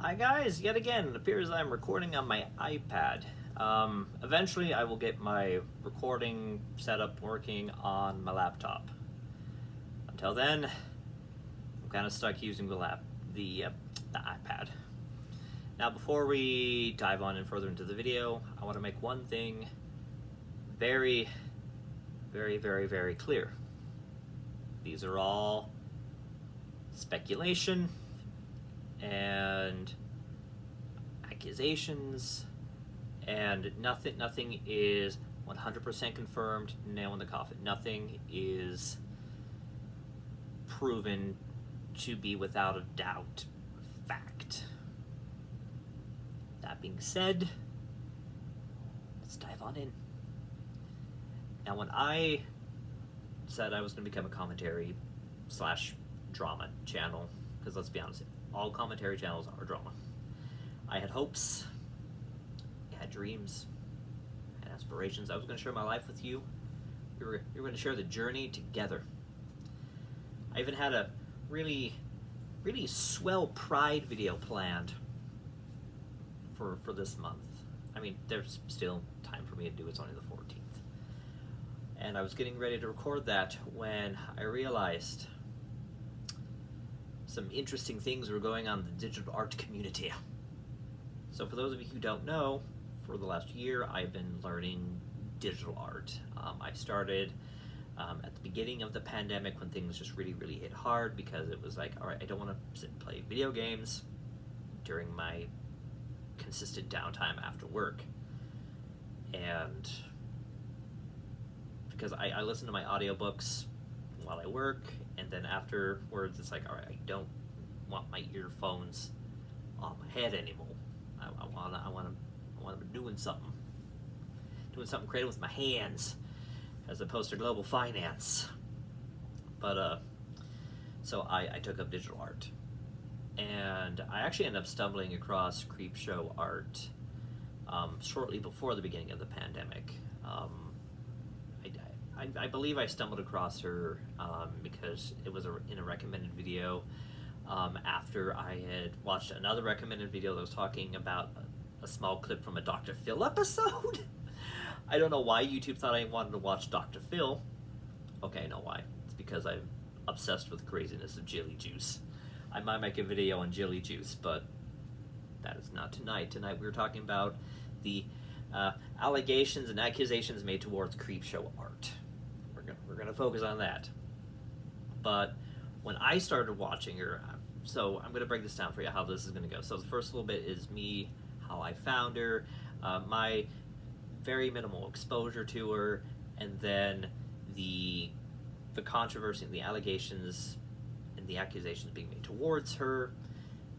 Hi guys, yet again, it appears I'm recording on my iPad. Eventually I will get my recording setup working on my laptop. Until then, I'm kind of stuck using the iPad. Now before we dive on and further into the video, I want to make one thing very clear. These are all speculation and accusations, and nothing is 100% confirmed, nail in the coffin. Nothing is proven to be without a doubt fact. That being said, let's dive on in. Now, when I said I was going to become a commentary / drama channel, because let's be honest, all commentary channels are drama. I had hopes, I had dreams, and aspirations. I was going to share my life with you. We were going to share the journey together. I even had a really swell Pride video planned for this month. I mean, there's still time for me to do it. It's only the 14th. And I was getting ready to record that when I realized some interesting things were going on in the digital art community. So for those of you who don't know, for the last year I've been learning digital art. I started at the beginning of the pandemic when things just really hit hard, because it was like, all right, I don't want to sit and play video games during my consistent downtime after work. And because I listen to my audiobooks while I work, and then afterwards it's like, all right, I don't want my earphones on my head anymore. I want to be doing something creative with my hands, as opposed to global finance. But so I took up digital art, and I actually ended up stumbling across Creepshow Art shortly before the beginning of the pandemic. I believe I stumbled across her because it was in a recommended video after I had watched another recommended video that was talking about a small clip from a Dr. Phil episode. I don't know why YouTube thought I wanted to watch Dr. Phil. Okay, I know why. It's because I'm obsessed with the craziness of jelly juice. I might make a video on jelly juice, but that is not tonight. Tonight we're talking about the allegations and accusations made towards Creepshow Art. We're gonna focus on that. But when I started watching her, so I'm gonna break this down for you how this is gonna go. So the first little bit is me, how I found her, my very minimal exposure to her, and then the controversy and the allegations and the accusations being made towards her,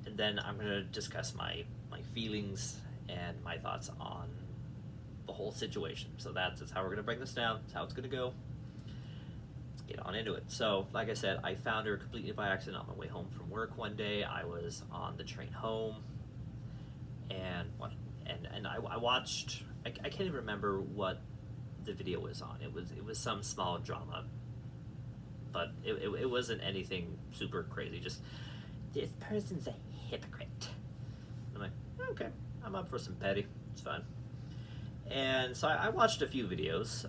and then I'm gonna discuss my feelings and my thoughts on the whole situation. So that's how we're gonna break this down. That's how it's gonna go. Get on into it. So, like I said, I found her completely by accident on my way home from work one day. I was on the train home, and I watched. I can't even remember what the video was on. It was some small drama, but it wasn't anything super crazy. Just, this person's a hypocrite. I'm like, okay, I'm up for some petty. It's fine. And so I watched a few videos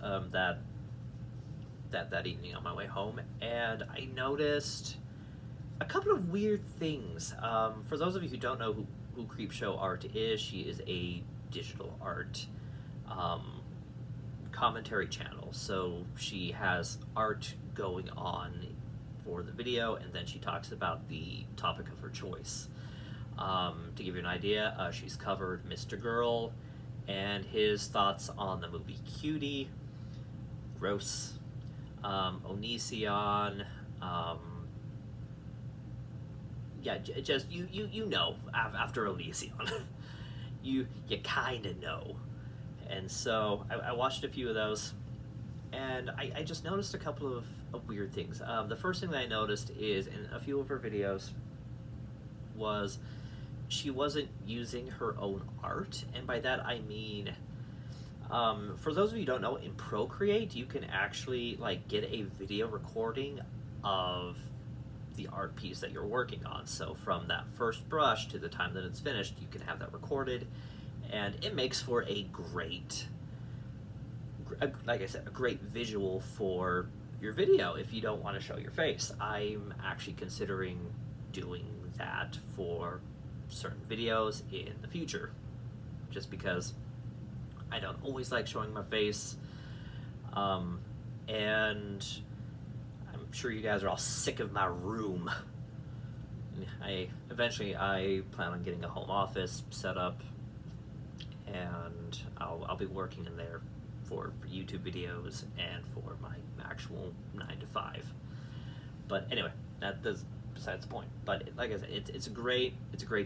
that evening on my way home, and I noticed a couple of weird things. For those of you who don't know who Creepshow Art is, she is a digital art commentary channel. So she has art going on for the video, and then she talks about the topic of her choice. To give you an idea, she's covered Mr. Girl and his thoughts on the movie Cutie, gross, Onision, yeah, just you know, after Onision, you kind of know. And so I watched a few of those, and I just noticed a couple of weird things. The first thing that I noticed is in a few of her videos was she wasn't using her own art, and by that I mean, for those of you who don't know, in Procreate you can actually like get a video recording of the art piece that you're working on. So from that first brush to the time that it's finished, you can have that recorded, and it makes for a great, like I said, a great visual for your video if you don't want to show your face. I'm actually considering doing that for certain videos in the future, just because I don't always like showing my face, and I'm sure you guys are all sick of my room. Eventually I plan on getting a home office set up, and I'll be working in there for YouTube videos and for my actual 9 to 5. But anyway, that's besides the point. But like I said, it's a great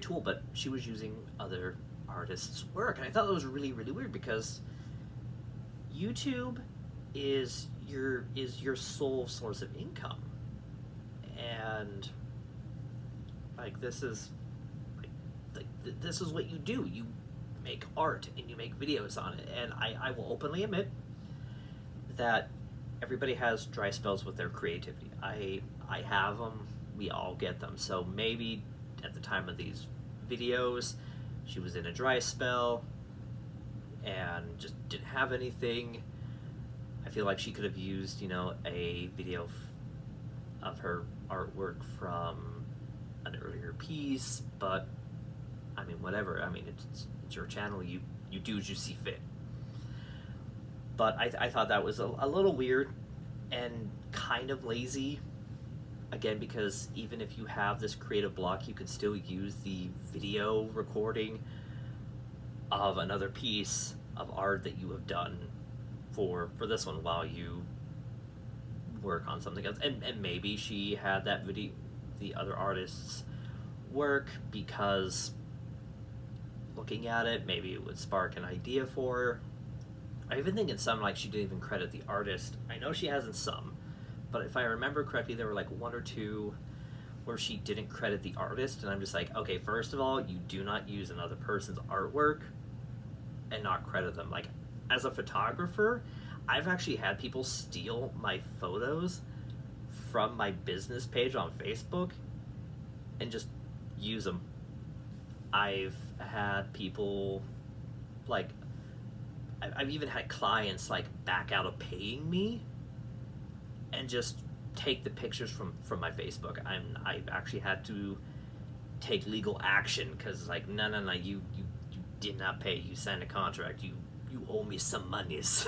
tool. But she was using other artists' work, and I thought that was really weird, because YouTube is your sole source of income, and like this is this is what you do. You make art and you make videos on it, and I will openly admit that everybody has dry spells with their creativity. I have them. We all get them. So maybe at the time of these videos, she was in a dry spell and just didn't have anything. I feel like she could have used, you know, a video of her artwork from an earlier piece, but I mean, whatever. I mean, it's your channel. You do as you see fit. But I thought that was a little weird and kind of lazy. Again, because even if you have this creative block, you can still use the video recording of another piece of art that you have done for this one while you work on something else. And maybe she had that video, the other artist's work, because looking at it, maybe it would spark an idea for her. I even think in some, like, she didn't even credit the artist. I know she has in some, but if I remember correctly, there were like 1 or 2 where she didn't credit the artist, and I'm just like, okay, first of all, you do not use another person's artwork and not credit them. Like, as a photographer, I've actually had people steal my photos from my business page on Facebook and just use them. I've had people, like, I've even had clients, like, back out of paying me and just take the pictures from my Facebook. I've actually had to take legal action, because, like, no, you did not pay. You signed a contract. You owe me some monies.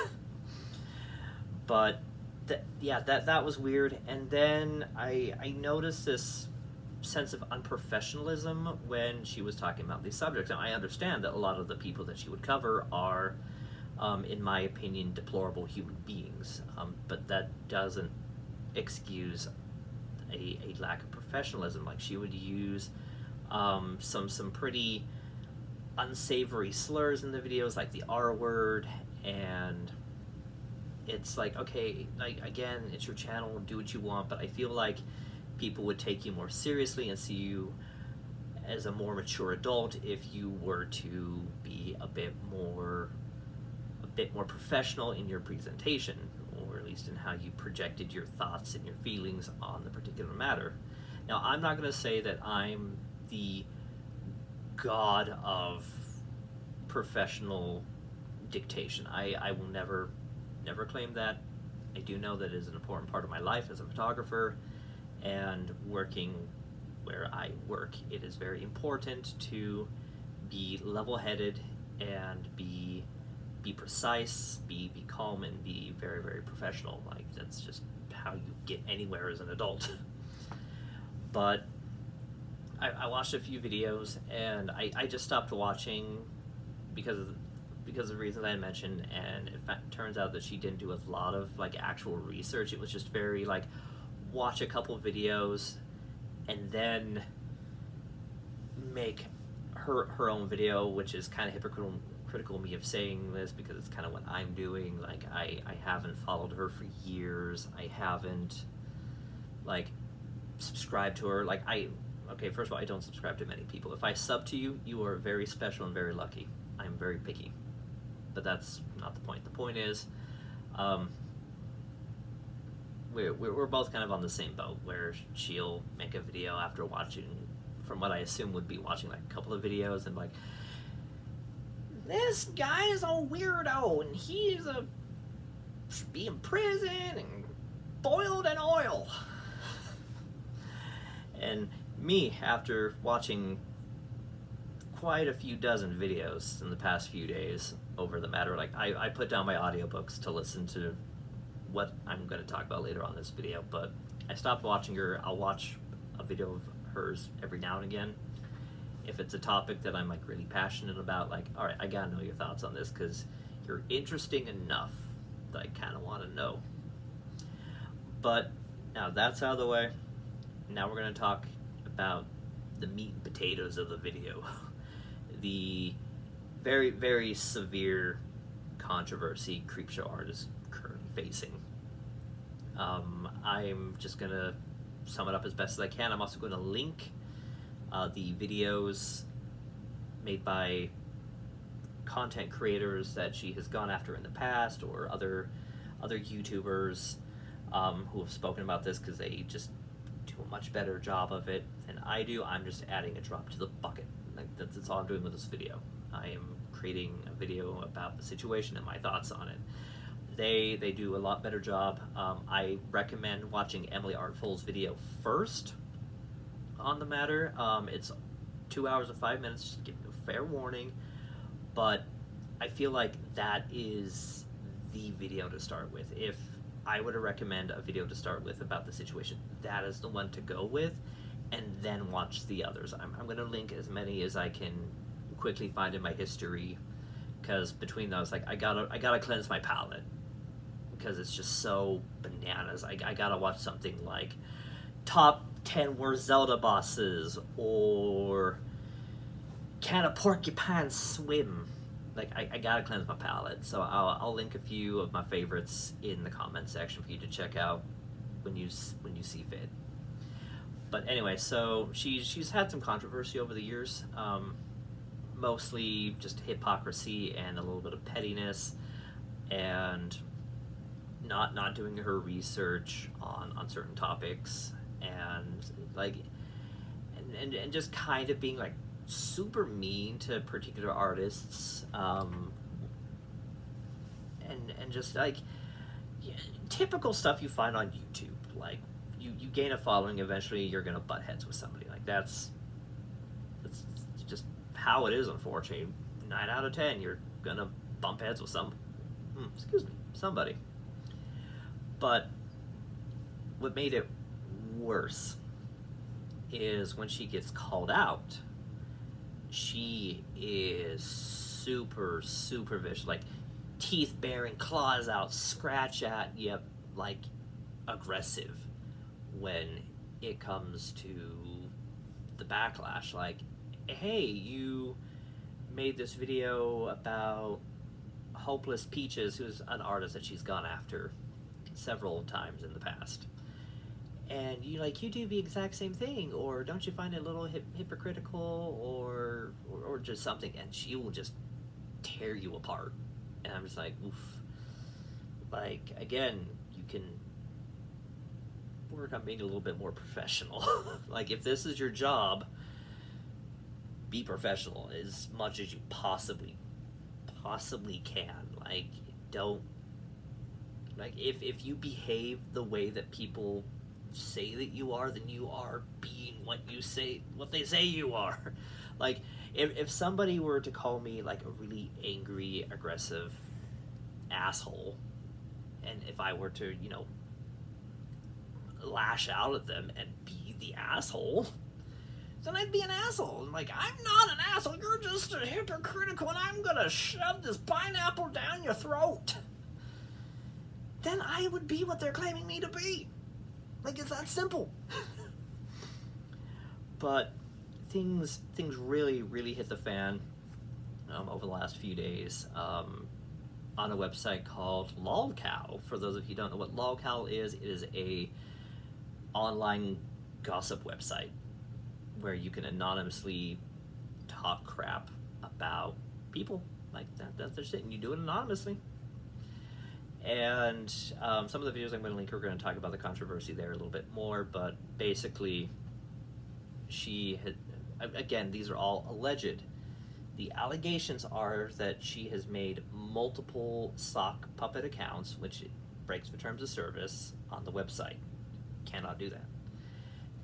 But that was weird. And then I noticed this sense of unprofessionalism when she was talking about these subjects. Now, I understand that a lot of the people that she would cover are, in my opinion, deplorable human beings, but that doesn't excuse a lack of professionalism. Like, she would use some pretty unsavory slurs in the videos, like the R word, and it's like, okay, like, again, it's your channel, do what you want, but I feel like people would take you more seriously and see you as a more mature adult if you were to be a bit more professional in your presentation, or at least in how you projected your thoughts and your feelings on the particular matter. Now, I'm not going to say that I'm the god of professional dictation. I will never claim that. I do know that it is an important part of my life as a photographer, and working where I work, it is very important to be level-headed and be precise, be calm, and be very professional. Like, that's just how you get anywhere as an adult. But I watched a few videos, and I just stopped watching because of the reasons I mentioned, and it turns out that she didn't do a lot of, like, actual research. It was just very, like, watch a couple videos and then make her own video, which is kind of hypocritical of me of saying this, because it's kind of what I'm doing. Like, I haven't followed her for years. I haven't, like, subscribed to her. Like, okay, first of all, I don't subscribe to many people. If I sub to you, you are very special and very lucky. I'm very picky. But that's not the point. The point is, we're both kind of on the same boat, where she'll make a video after watching, from what I assume would be watching like a couple of videos, and like, this guy is a weirdo and he's should be in prison and boiled in oil. And me, after watching quite a few dozen videos in the past few days over the matter, like I put down my audiobooks to listen to what I'm going to talk about later on this video, but I stopped watching her. I'll watch a video of hers every now and again if it's a topic that I'm like really passionate about. Like, all right, I gotta know your thoughts on this because you're interesting enough that I kind of want to know. But now that's out of the way. Now we're going to talk about the meat and potatoes of the video. The very, very severe controversy Creepshow Art is currently facing. I'm just going to sum it up as best as I can. I'm also going to link the videos made by content creators that she has gone after in the past, or other YouTubers who have spoken about this, because they just do a much better job of it than I do. I'm just adding a drop to the bucket. Like, that's all I'm doing with this video. I am creating a video about the situation and my thoughts on it. They do a lot better job. I recommend watching Emily Artful's video first on the matter. It's 2 hours and 5 minutes, just give you a fair warning, but I feel like that is the video to start with. If I were to recommend a video to start with about the situation, that is the one to go with, and then watch the others. I'm going to link as many as I can quickly find in my history, because between those, like, I gotta cleanse my palate, because it's just so bananas. I gotta watch something like top 10 worst Zelda bosses, or can a porcupine swim? Like, I gotta cleanse my palate, so I'll link a few of my favorites in the comment section for you to check out when you see fit. But anyway, so she's had some controversy over the years, mostly just hypocrisy and a little bit of pettiness, and not doing her research on certain topics, and like and just kind of being like super mean to particular artists, and just like, yeah, typical stuff you find on YouTube. Like, you gain a following, eventually you're gonna butt heads with somebody. Like, that's just how it is, unfortunately. 9 out of 10 you're gonna bump heads with somebody. But what made it worse is when she gets called out, she is super vicious, like teeth baring, claws out, scratch at you, like aggressive when it comes to the backlash. Like, hey, you made this video about Hopeless Peaches, who's an artist that she's gone after several times in the past, and you do the exact same thing, or don't you find it a little hypocritical, or just something, and she will just tear you apart. And I'm just like, oof. Like, again, you can work on being a little bit more professional. Like, if this is your job, be professional as much as you possibly can. Like, don't, like, if you behave the way that people say that you are, then you are being what they say you are. Like, if somebody were to call me like a really angry, aggressive asshole, and if I were to, lash out at them and be the asshole, then I'd be an asshole. I'm like, I'm not an asshole, you're just a hypocritical, and I'm gonna shove this pineapple down your throat. Then I would be what they're claiming me to be. Like, it's that simple. But things really hit the fan over the last few days on a website called LOLcow. For those of you who don't know what LOLcow is, it is a online gossip website where you can anonymously talk crap about people. Like, that's their shit, and you do it anonymously. And some of the videos I'm going to link are going to talk about the controversy there a little bit more, but basically she had, again, these are all alleged. The allegations are that she has made multiple sock puppet accounts, which breaks the terms of service on the website. Cannot do that.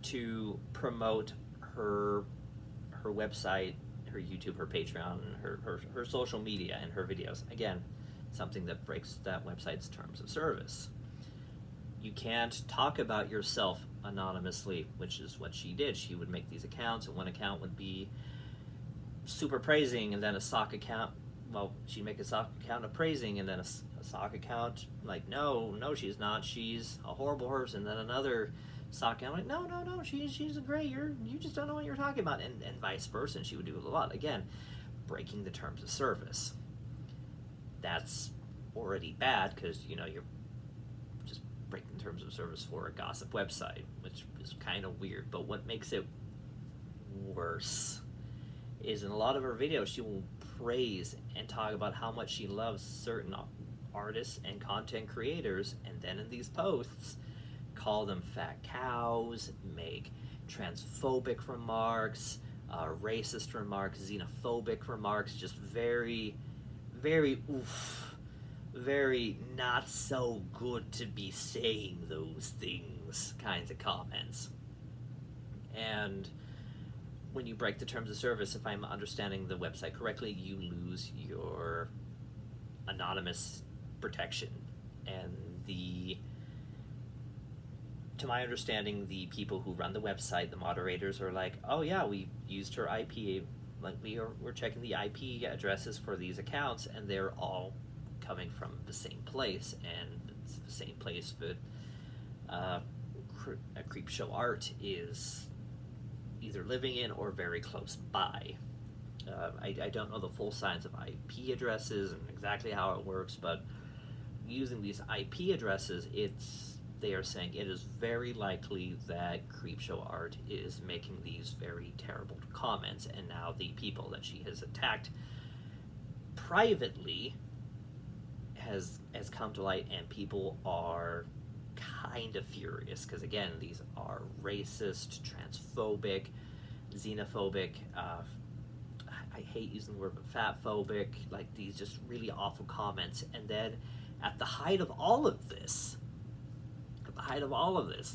To promote her website, her YouTube, her Patreon, her social media, and her videos. Again, something that breaks that website's terms of service. You can't talk about yourself anonymously, which is what she did. She would make these accounts, and one account would be super praising, and then a sock account, well, she'd make a sock account of praising, and then a sock account like, no, she's not, she's a horrible person, and then another sock account like, no, she's a great, you just don't know what you're talking about, and vice versa, and she would do it a lot. Again, breaking the terms of service. That's already bad, because, you know, you're just breaking terms of service for a gossip website, which is kind of weird. But what makes it worse is in a lot of her videos, she will praise and talk about how much she loves certain artists and content creators, and then in these posts, call them fat cows, make transphobic remarks, racist remarks, xenophobic remarks, just very, very very not so good to be saying those things kinds of comments. And when you break the terms of service, if I'm understanding the website correctly, you lose your anonymous protection. And to my understanding, the people who run the website, the moderators, are like, oh yeah, we used her IP, like we're checking the IP addresses for these accounts, and they're all coming from the same place, and it's the same place that Creepshow Art is either living in or very close by. I don't know the full science of IP addresses and exactly how it works, but using these IP addresses, they are saying it is very likely that Creepshow Art is making these very terrible comments, and now the people that she has attacked privately has come to light, and people are kind of furious, because again, these are racist, transphobic, xenophobic, I hate using the word, but fatphobic, like these just really awful comments. And then at the height of all of this,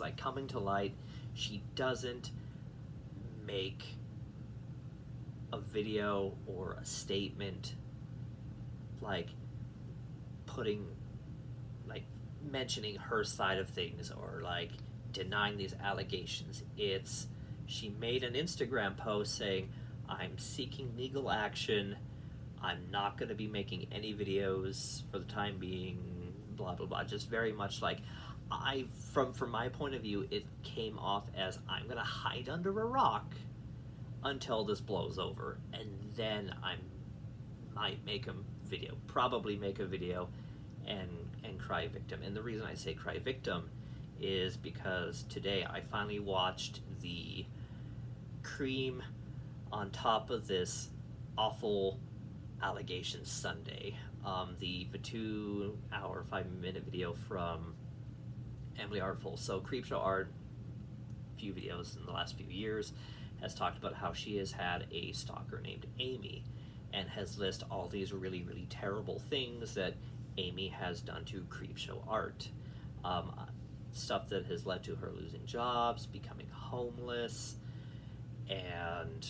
like coming to light, she doesn't make a video or a statement like mentioning her side of things or like denying these allegations. She made an Instagram post saying, I'm seeking legal action, I'm not going to be making any videos for the time being, blah blah blah. Just very much like, from my point of view, it came off as, I'm going to hide under a rock until this blows over, and then I might probably make a video and cry victim. And the reason I say cry victim is because today I finally watched the cream on top of this awful allegations Sunday. The 2-hour, 5-minute video from Emily Artful. So Creepshow Art, a few videos in the last few years, has talked about how she has had a stalker named Amy, and has listed all these really, really terrible things that Amy has done to Creepshow Art. Stuff that has led to her losing jobs, becoming homeless, and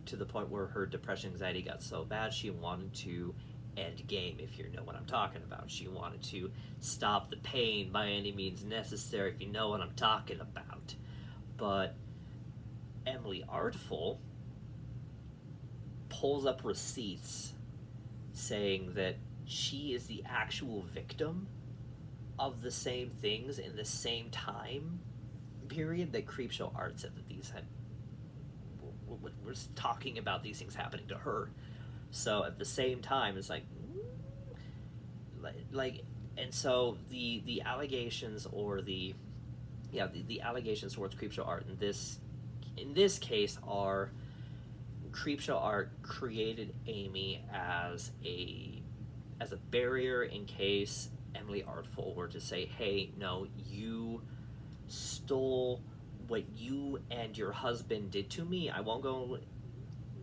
to the point where her depression anxiety got so bad she wanted to end game, if you know what I'm talking about. She wanted to stop the pain by any means necessary, if you know what I'm talking about. But Emily Artful pulls up receipts saying that she is the actual victim of the same things in the same time period that Creepshow Art said that these had was talking about these things happening to her. So at the same time, it's like, and so the allegations or the allegations towards Creepshow Art in this case are Creepshow Art created Amy as a barrier in case Emily Artful were to say, hey, no, you stole what you and your husband did to me. I won't go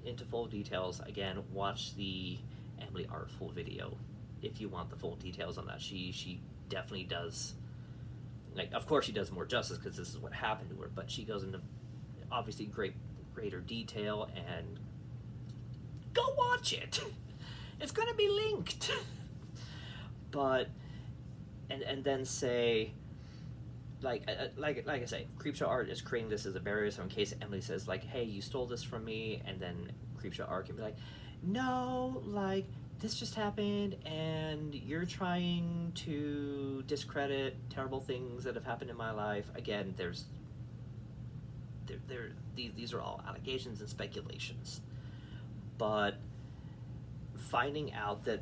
into full details. Again, watch the Emily Artful video if you want the full details on that. She definitely does, like, of course she does more justice because this is what happened to her, but she goes into obviously greater detail, and go watch it. It's gonna be linked. But and then say, like I say, Creepshow Art is creating this as a barrier, so in case Emily says, like, hey, you stole this from me, and then Creepshow Art can be like, no, like, this just happened, and you're trying to discredit terrible things that have happened in my life. Again, these are all allegations and speculations. But finding out that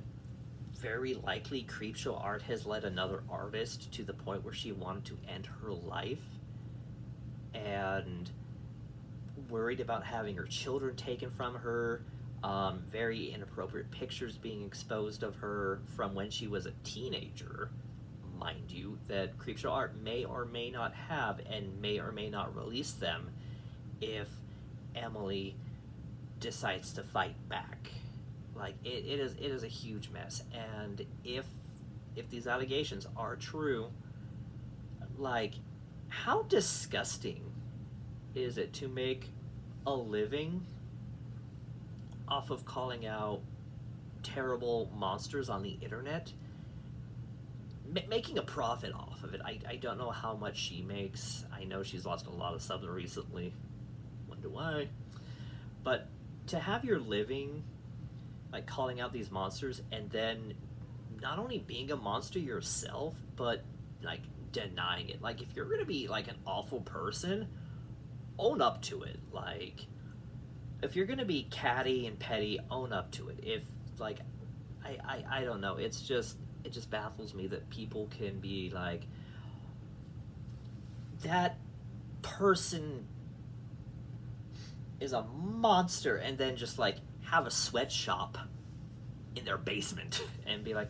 very likely Creepshow Art has led another artist to the point where she wanted to end her life, and worried about having her children taken from her, very inappropriate pictures being exposed of her from when she was a teenager, mind you, that Creepshow Art may or may not have and may or may not release them if Emily decides to fight back. Like, it is a huge mess, and if these allegations are true, like, how disgusting is it to make a living off of calling out terrible monsters on the internet, making a profit off of it? I don't know how much she makes. I know she's lost a lot of subs recently. Wonder why. But to have your living, like, calling out these monsters, and then not only being a monster yourself, but, like, denying it. Like, if you're gonna be, like, an awful person, own up to it. Like, if you're gonna be catty and petty, own up to it. If, like, I don't know, it just baffles me that people can be like, that person is a monster, and then just, like, have a sweatshop in their basement and be like,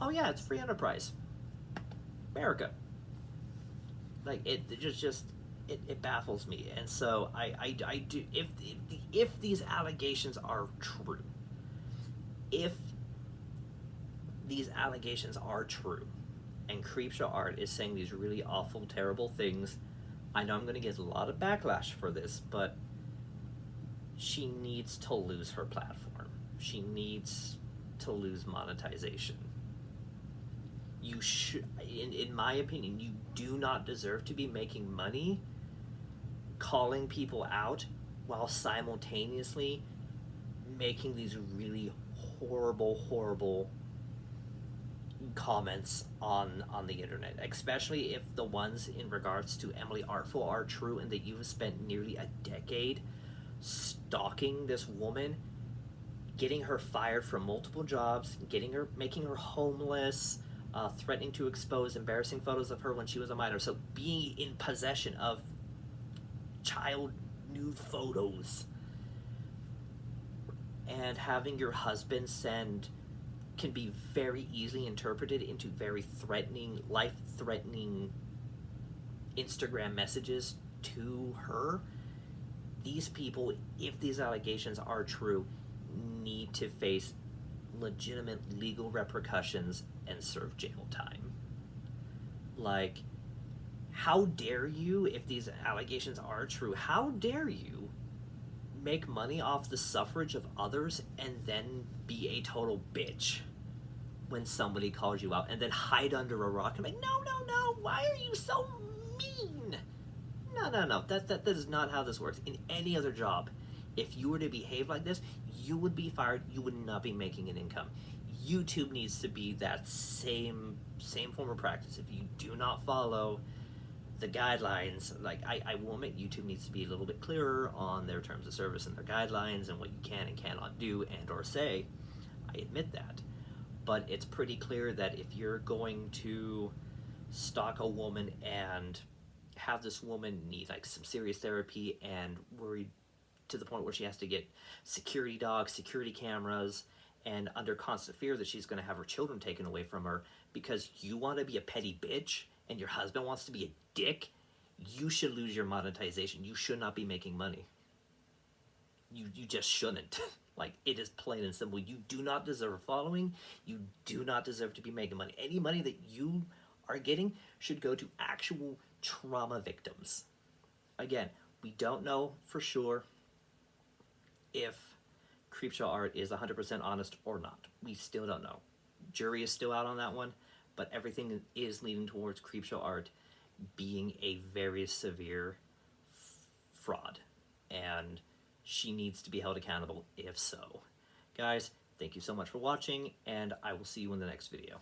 oh yeah, it's free enterprise, America. Like, it baffles me. And so I do, if these allegations are true, if these allegations are true, and Creepshow Art is saying these really awful, terrible things, I know I'm going to get a lot of backlash for this, but she needs to lose her platform. She needs to lose monetization. You should, in my opinion, you do not deserve to be making money calling people out while simultaneously making these really horrible comments on the internet, especially if the ones in regards to Emily Artful are true, and that you have spent nearly a decade stalking this woman, getting her fired from multiple jobs, making her homeless, threatening to expose embarrassing photos of her when she was a minor. So being in possession of child nude photos, and having your husband send, can be very easily interpreted into very threatening, life-threatening Instagram messages to her. These people, if these allegations are true, need to face legitimate legal repercussions and serve jail time. Like, how dare you, if these allegations are true, how dare you make money off the suffrage of others and then be a total bitch when somebody calls you out, and then hide under a rock and be like, no, why are you so mean? No, that is not how this works. In any other job, if you were to behave like this, you would be fired. You would not be making an income. YouTube needs to be that same form of practice. If you do not follow the guidelines, like, I will admit, YouTube needs to be a little bit clearer on their terms of service and their guidelines and what you can and cannot do and or say. I admit that. But it's pretty clear that if you're going to stalk a woman and have this woman need, like, some serious therapy and worried to the point where she has to get security dogs, security cameras, and under constant fear that she's going to have her children taken away from her because you want to be a petty bitch and your husband wants to be a dick, you should lose your monetization. You should not be making money. You just shouldn't. Like, it is plain and simple. You do not deserve a following. You do not deserve to be making money. Any money that you are getting should go to actual trauma victims. Again, we don't know for sure if Creepshow Art is 100% honest or not. We still don't know. Jury is still out on that one, but everything is leading towards Creepshow Art being a very severe fraud, and she needs to be held accountable if so. Guys, thank you so much for watching, and I will see you in the next video.